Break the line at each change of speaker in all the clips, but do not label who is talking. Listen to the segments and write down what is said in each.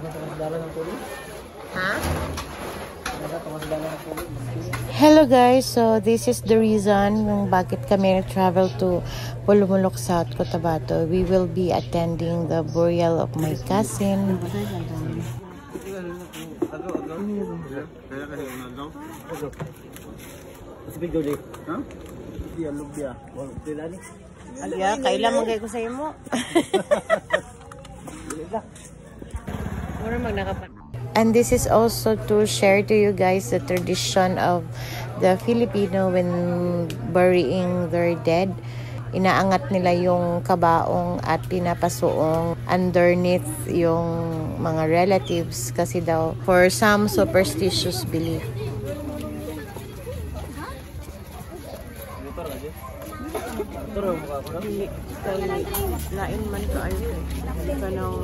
Ha? Hello guys, so this is the reason kung bakit kami travel to Pulumulok, South Cotabato. We will be attending the burial of my cousin. Alya, kailan magay ko sa imo? And this is also to share to you guys the tradition of the Filipino when burying their dead. Inaangat nila yung kabaong at pinapasuong underneath yung mga relatives kasi daw for some superstitious belief. Lain man ka ayo kanang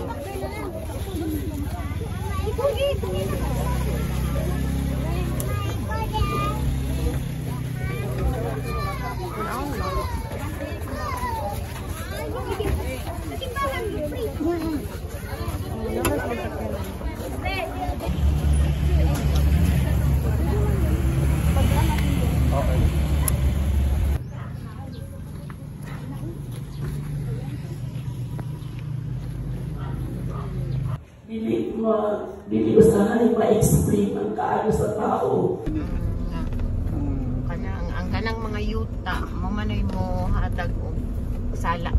Dili usahay ma-explain ang kaayo sa tao.
Ang kanang mga yuta, mamanoy mo hatag og sala.